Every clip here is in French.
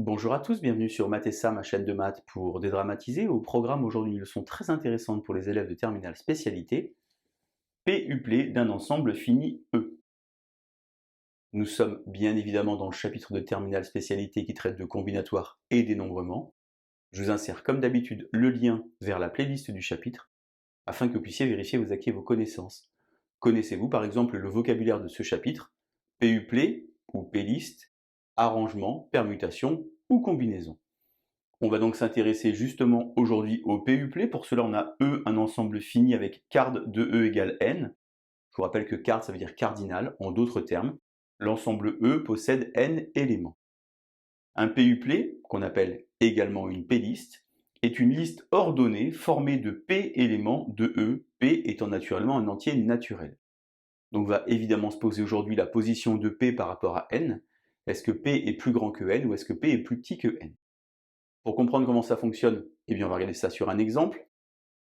Bonjour à tous, bienvenue sur Math et Ça, ma chaîne de maths pour dédramatiser. Au programme aujourd'hui une leçon très intéressante pour les élèves de terminale spécialité, P uplé d'un ensemble fini E. Nous sommes bien évidemment dans le chapitre de terminale spécialité qui traite de combinatoire et dénombrement. Je vous insère comme d'habitude le lien vers la playlist du chapitre afin que vous puissiez vérifier vos acquis et vos connaissances. Connaissez-vous par exemple le vocabulaire de ce chapitre, P uplé ou P-list, arrangement, permutation ou combinaison? On va donc s'intéresser justement aujourd'hui au P-uplé. Pour cela, on a E, un ensemble fini avec card de E égale n. Je vous rappelle que card, ça veut dire cardinal. En d'autres termes, l'ensemble E possède n éléments. Un P-uplé, qu'on appelle également une P-liste, est une liste ordonnée formée de P éléments de E, P étant naturellement un entier naturel. Donc on va évidemment se poser aujourd'hui la position de P par rapport à n. Est-ce que P est plus grand que n ou est-ce que P est plus petit que n? Pour comprendre comment ça fonctionne, eh bien on va regarder ça sur un exemple.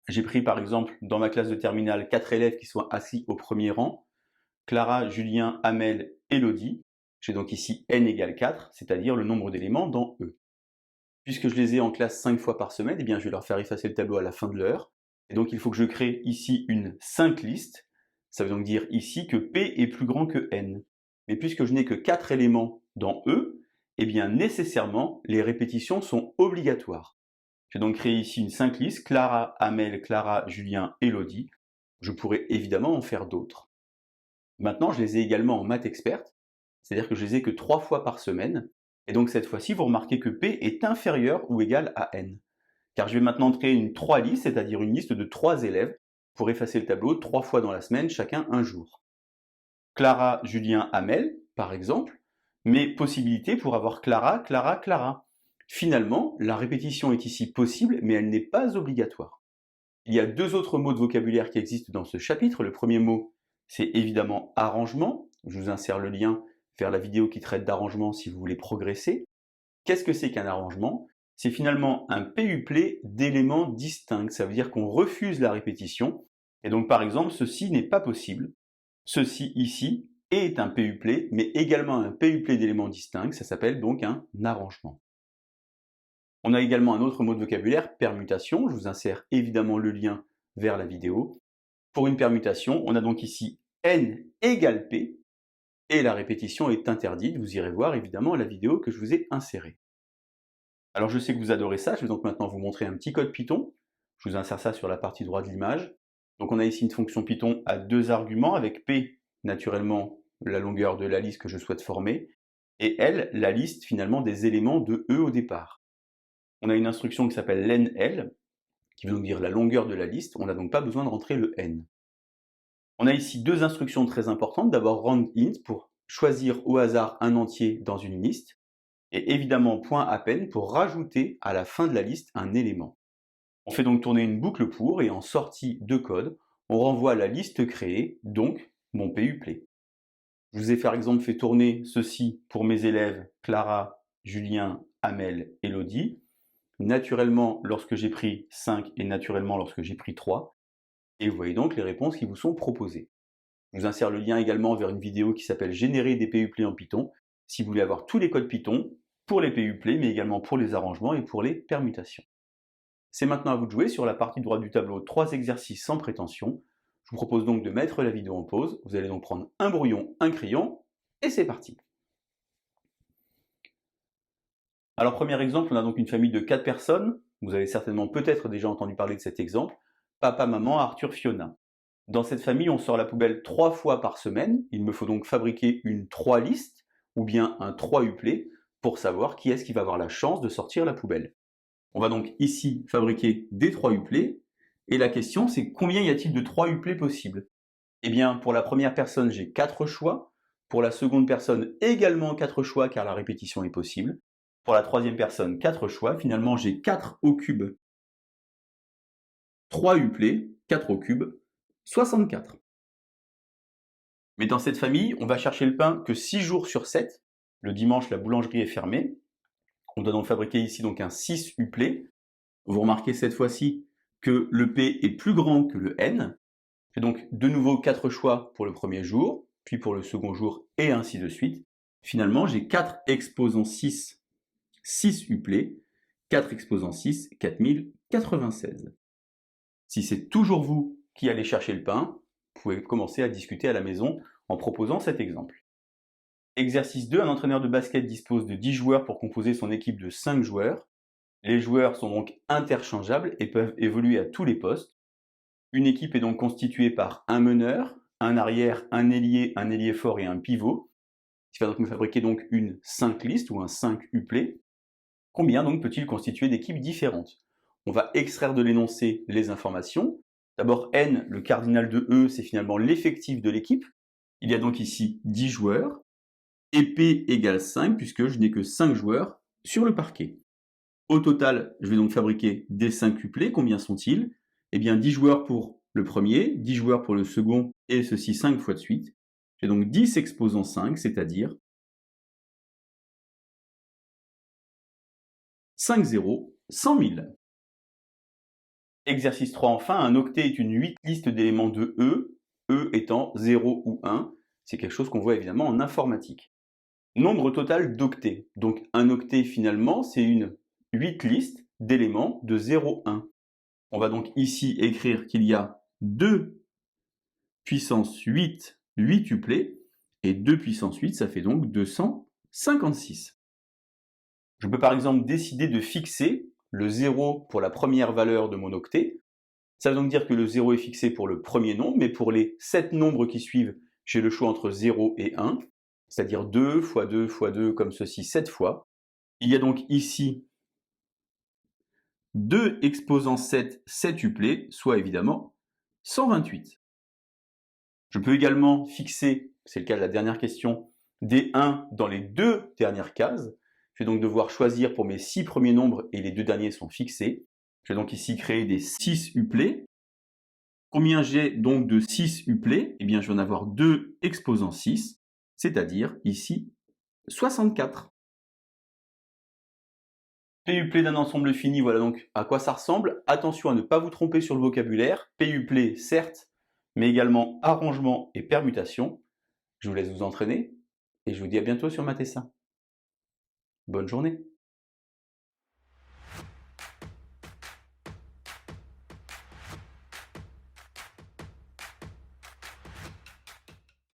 J'ai pris par exemple dans ma classe de terminale 4 élèves qui sont assis au premier rang, Clara, Julien, Amel, Elodie. J'ai donc ici n égale 4, c'est-à-dire le nombre d'éléments dans E. Puisque je les ai en classe 5 fois par semaine, eh bien je vais leur faire effacer le tableau à la fin de l'heure. Et donc il faut que je crée ici une 5 liste. Ça veut donc dire ici que P est plus grand que N. Mais puisque je n'ai que 4 éléments dans E, eh bien nécessairement les répétitions sont obligatoires. J'ai donc créé ici une 5 liste, Clara, Amel, Clara, Julien, Elodie. Je pourrais évidemment en faire d'autres. Maintenant, je les ai également en maths experte, c'est-à-dire que je les ai que 3 fois par semaine, et donc cette fois-ci, vous remarquez que P est inférieur ou égal à N. Car je vais maintenant créer une 3 liste, c'est-à-dire une liste de 3 élèves, pour effacer le tableau 3 fois dans la semaine, chacun un jour. Clara, Julien, Amel, par exemple, mais possibilité pour avoir Clara, Clara, Clara. Finalement, la répétition est ici possible, mais elle n'est pas obligatoire. Il y a deux autres mots de vocabulaire qui existent dans ce chapitre. Le premier mot, c'est évidemment arrangement. Je vous insère le lien vers la vidéo qui traite d'arrangement si vous voulez progresser. Qu'est-ce que c'est qu'un arrangement? C'est finalement un P-uplé d'éléments distincts. Ça veut dire qu'on refuse la répétition. Et donc par exemple, ceci n'est pas possible. Ceci ici est un P-uplé, mais également un P-uplé d'éléments distincts. Ça s'appelle donc un arrangement. On a également un autre mot de vocabulaire, permutation. Je vous insère évidemment le lien vers la vidéo. Pour une permutation, on a donc ici n égale p, et la répétition est interdite. Vous irez voir évidemment la vidéo que je vous ai insérée. Alors je sais que vous adorez ça, je vais donc maintenant vous montrer un petit code Python. Je vous insère ça sur la partie droite de l'image. Donc on a ici une fonction Python à deux arguments, avec p, naturellement, la longueur de la liste que je souhaite former, et L, la liste finalement des éléments de E au départ. On a une instruction qui s'appelle lenL, qui veut donc dire la longueur de la liste. On n'a donc pas besoin de rentrer le n. On a ici deux instructions très importantes. D'abord roundInt pour choisir au hasard un entier dans une liste, et évidemment .append pour rajouter à la fin de la liste un élément. On fait donc tourner une boucle pour, et en sortie de code, on renvoie la liste créée, donc mon P-uplé. Je vous ai par exemple fait tourner ceci pour mes élèves Clara, Julien, Amel, Elodie. Naturellement lorsque j'ai pris 5 et naturellement lorsque j'ai pris 3. Et vous voyez donc les réponses qui vous sont proposées. Je vous insère le lien également vers une vidéo qui s'appelle Générer des P-uplés en Python, si vous voulez avoir tous les codes Python pour les P-uplés, mais également pour les arrangements et pour les permutations. C'est maintenant à vous de jouer. Sur la partie droite du tableau, 3 exercices sans prétention. Je vous propose donc de mettre la vidéo en pause. Vous allez donc prendre un brouillon, un crayon, et c'est parti. Alors premier exemple, on a donc une famille de 4 personnes. Vous avez certainement peut-être déjà entendu parler de cet exemple. Papa, maman, Arthur, Fiona. Dans cette famille, on sort la poubelle 3 fois par semaine. Il me faut donc fabriquer une 3 liste ou bien un 3 uplé pour savoir qui est-ce qui va avoir la chance de sortir la poubelle. On va donc ici fabriquer des 3 uplés. Et la question, c'est combien y a-t-il de 3 uplés possibles? Eh bien, pour la première personne, j'ai 4 choix. Pour la seconde personne, également 4 choix car la répétition est possible. Pour la troisième personne, 4 choix. Finalement, j'ai 4 au cube, 3 uplés, 4 au cube, 64. Mais dans cette famille, on va chercher le pain que 6 jours sur 7. Le dimanche, la boulangerie est fermée. On doit donc fabriquer ici donc un 6 uplé. Vous remarquez cette fois-ci que le P est plus grand que le N. J'ai donc de nouveau 4 choix pour le premier jour, puis pour le second jour, et ainsi de suite. Finalement, j'ai 4 exposants 6 6 uplés, 4 exposant 6, 4096. Si c'est toujours vous qui allez chercher le pain, vous pouvez commencer à discuter à la maison en proposant cet exemple. Exercice 2, un entraîneur de basket dispose de 10 joueurs pour composer son équipe de 5 joueurs. Les joueurs sont donc interchangeables et peuvent évoluer à tous les postes. Une équipe est donc constituée par un meneur, un arrière, un ailier fort et un pivot, qui va donc me fabriquer donc une 5 liste ou un 5 uplé. Combien donc peut-il constituer d'équipes différentes? On va extraire de l'énoncé les informations. D'abord, N, le cardinal de E, c'est finalement l'effectif de l'équipe. Il y a donc ici 10 joueurs. Et P égale 5, puisque je n'ai que 5 joueurs sur le parquet. Au total, je vais donc fabriquer des 5 uplés. Combien sont-ils? Eh bien, 10 joueurs pour le premier, 10 joueurs pour le second, et ceci 5 fois de suite. J'ai donc 10 exposant 5, c'est-à-dire 5 zéros, 100 000. Exercice 3 enfin, un octet est une 8 listes d'éléments de E étant 0 ou 1. C'est quelque chose qu'on voit évidemment en informatique. Nombre total d'octets. Donc un octet finalement, c'est une 8 listes d'éléments de 0, 1. On va donc ici écrire qu'il y a 2 puissance 8, 8 tuplés, et 2 puissance 8, ça fait donc 256. Je peux par exemple décider de fixer le 0 pour la première valeur de mon octet. Ça veut donc dire que le 0 est fixé pour le premier nombre, mais pour les 7 nombres qui suivent, j'ai le choix entre 0 et 1, c'est-à-dire 2 fois 2 fois 2, comme ceci, 7 fois. Il y a donc ici 2 exposant 7, 7 uplés, soit évidemment 128. Je peux également fixer, c'est le cas de la dernière question, des 1 dans les deux dernières cases. Je vais donc devoir choisir pour mes 6 premiers nombres et les deux derniers sont fixés. Je vais donc ici créer des 6 uplés. Combien j'ai donc de 6 uplés? Eh bien, je vais en avoir 2 exposant 6, c'est-à-dire ici 64. PUplé d'un ensemble fini, voilà donc à quoi ça ressemble. Attention à ne pas vous tromper sur le vocabulaire. PUplé, certes, mais également arrangement et permutation. Je vous laisse vous entraîner et je vous dis à bientôt sur Matessa. Bonne journée.